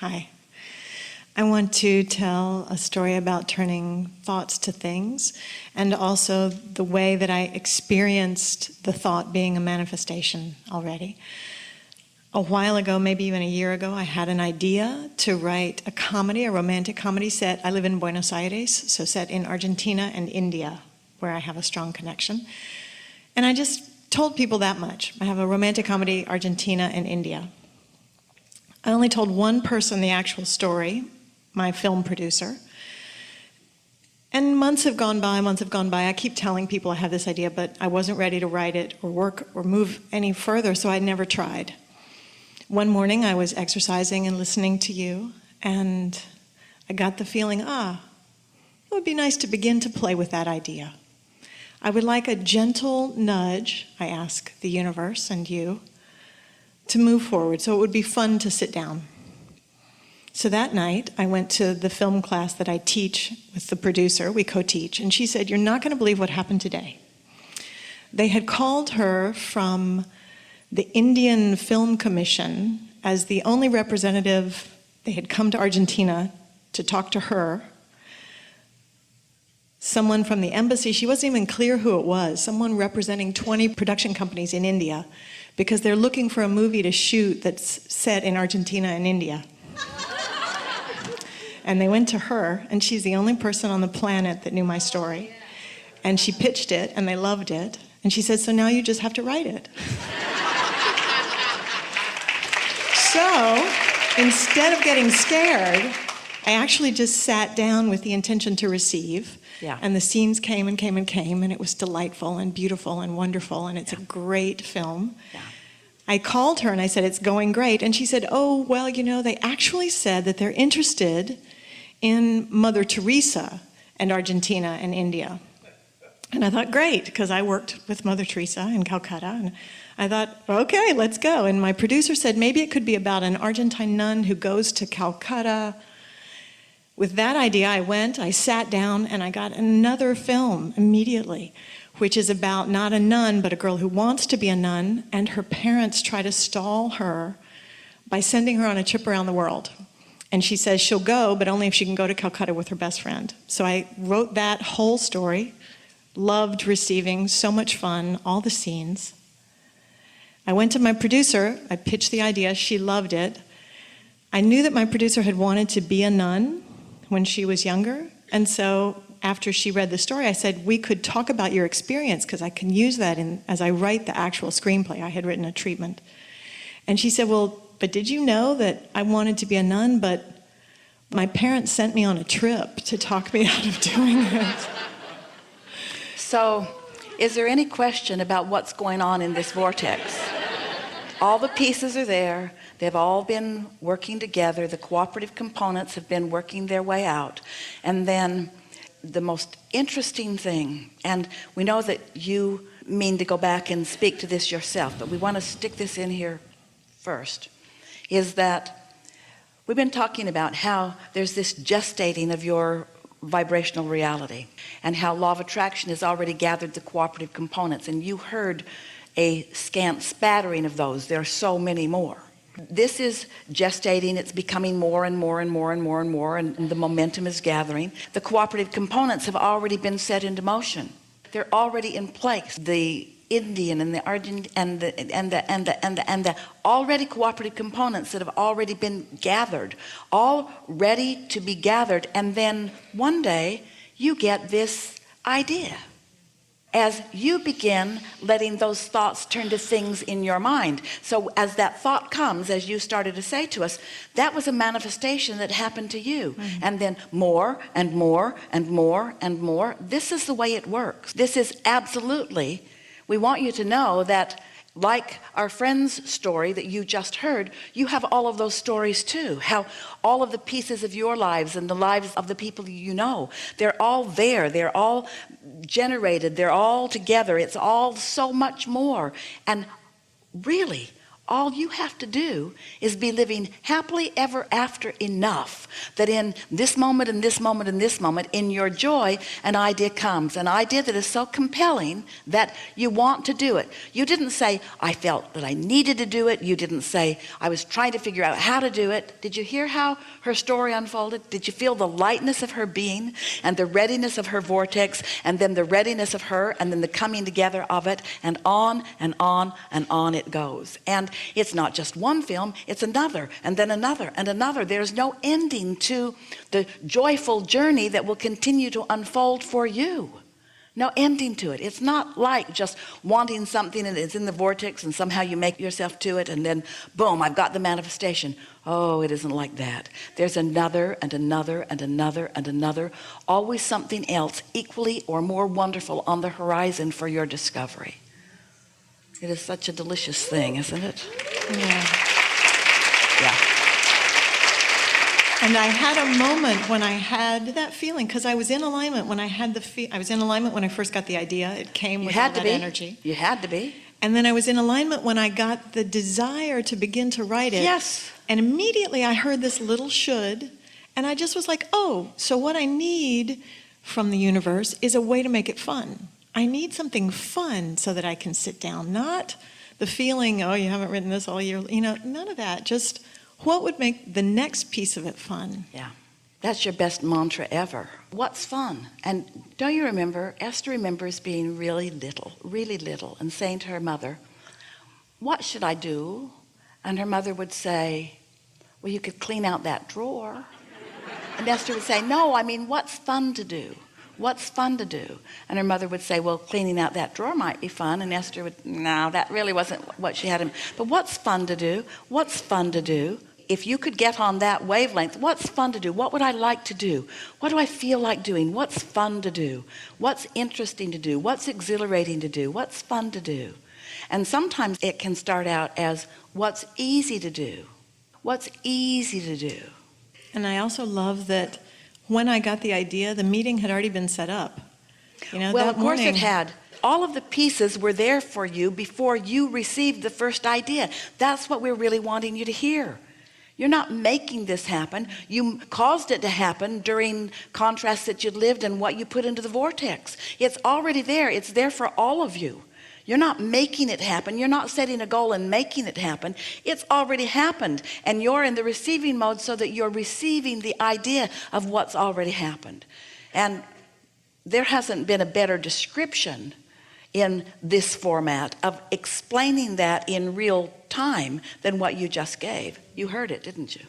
Hi. I want to tell a story about turning thoughts to things, and also the way that I experienced the thought being a manifestation already. A while ago, maybe even a year ago, I had an idea to write a comedy, a romantic comedy set. I live in Buenos Aires, so set in Argentina and India, where I have a strong connection. And I just told people that much. I have a romantic comedy, Argentina and India. I only told one person the actual story, my film producer. And months have gone by. I keep telling people I have this idea, but I wasn't ready to write it or work or move any further, so I never tried. One morning I was exercising and listening to you, and I got the feeling, it would be nice to begin to play with that idea. I would like a gentle nudge, I ask the universe and you, to move forward, so it would be fun to sit down. So that night, I went to the film class that I teach with the producer, we co-teach, and she said, "You're not going to believe what happened today." They had called her from the Indian Film Commission as the only representative. They had come to Argentina to talk to her. Someone from the embassy, she wasn't even clear who it was, someone representing 20 production companies in India, because they're looking for a movie to shoot that's set in Argentina and India. And they went to her, and she's the only person on the planet that knew my story. And she pitched it, and they loved it. And she said, "So now you just have to write it." So, instead of getting scared, I actually just sat down with the intention to receive. Yeah. And the scenes came and came and came, and it was delightful and beautiful and wonderful, and it's a great film. Yeah. I called her and I said, "It's going great." And she said, "Oh, well, they actually said that they're interested in Mother Teresa and Argentina and India." And I thought, great, because I worked with Mother Teresa in Calcutta. And I thought, okay, let's go. And my producer said, maybe it could be about an Argentine nun who goes to Calcutta. With that idea, I sat down, and I got another film immediately, which is about not a nun, but a girl who wants to be a nun, and her parents try to stall her by sending her on a trip around the world. And she says she'll go, but only if she can go to Calcutta with her best friend. So I wrote that whole story, loved receiving, so much fun, all the scenes. I went to my producer, I pitched the idea, she loved it. I knew that my producer had wanted to be a nun when she was younger, and so after she read the story, I said, we could talk about your experience, because I can use that as I write the actual screenplay. I had written a treatment. And she said, well, but did you know that I wanted to be a nun, but my parents sent me on a trip to talk me out of doing it? So, is there any question about what's going on in this vortex? All the pieces are there. They've all been working together. The cooperative components have been working their way out. And then the most interesting thing, and we know that you mean to go back and speak to this yourself, but we want to stick this in here first, is that we've been talking about how there's this gestating of your vibrational reality, and how law of attraction has already gathered the cooperative components, and you heard a scant spattering of those. There are so many more. This is gestating. It's becoming more and more and more and more and more, and the momentum is gathering. The cooperative components have already been set into motion. They're already in place. The Indian and the Argentine and the already cooperative components that have already been gathered, all ready to be gathered. And then one day you get this idea. As you begin letting those thoughts turn to things in your mind. So as that thought comes, as you started to say to us, that was a manifestation that happened to you. Mm-hmm. And then more and more and more and more. This is the way it works. This is absolutely, we want you to know that, like our friend's story that you just heard, you have all of those stories too. How all of the pieces of your lives and the lives of the people you know, they're all there. They're all generated. They're all together. It's all so much more. And really, all you have to do is be living happily ever after enough that in this moment and this moment and this moment, in your joy, an idea comes, an idea that is so compelling that you want to do it. You didn't say, I felt that I needed to do it. You didn't say, I was trying to figure out how to do it. Did you hear how her story unfolded? Did you feel the lightness of her being and the readiness of her vortex, and then the readiness of her, and then the coming together of it, and on and on and on it goes. And it's not just one film, it's another and then another and another. There's no ending to the joyful journey that will continue to unfold for you. No ending to it. It's not like just wanting something and it's in the vortex and somehow you make yourself to it and then boom, I've got the manifestation. Oh, it isn't like that. There's another and another and another and another, always something else equally or more wonderful on the horizon for your discovery. It is such a delicious thing, isn't it? Yeah. Yeah. And I had a moment when I had that feeling, because I was in alignment when I had I was in alignment when I first got the idea. It came with all that energy. You had to be. And then I was in alignment when I got the desire to begin to write it. Yes. And immediately I heard this little should, and I just was like, oh, so what I need from the universe is a way to make it fun. I need something fun so that I can sit down, not the feeling, oh, you haven't written this all year, none of that. Just what would make the next piece of it fun? Yeah, that's your best mantra ever. What's fun? And don't you remember, Esther remembers being really little, and saying to her mother, what should I do? And her mother would say, well, you could clean out that drawer. And Esther would say, no, I mean, what's fun to do? What's fun to do? And her mother would say, well, cleaning out that drawer might be fun. And Esther would, no, that really wasn't what she had in. But what's fun to do? What's fun to do? If you could get on that wavelength, what's fun to do? What would I like to do? What do I feel like doing? What's fun to do? What's interesting to do? What's exhilarating to do? What's fun to do? And sometimes it can start out as what's easy to do? What's easy to do? And I also love that when I got the idea, the meeting had already been set up. Well, that of course morning, it had. All of the pieces were there for you before you received the first idea. That's what we're really wanting you to hear. You're not making this happen. You caused it to happen during contrasts that you lived and what you put into the vortex. It's already there. It's there for all of you. You're not making it happen. You're not setting a goal and making it happen. It's already happened. And you're in the receiving mode so that you're receiving the idea of what's already happened. And there hasn't been a better description in this format of explaining that in real time than what you just gave. You heard it, didn't you?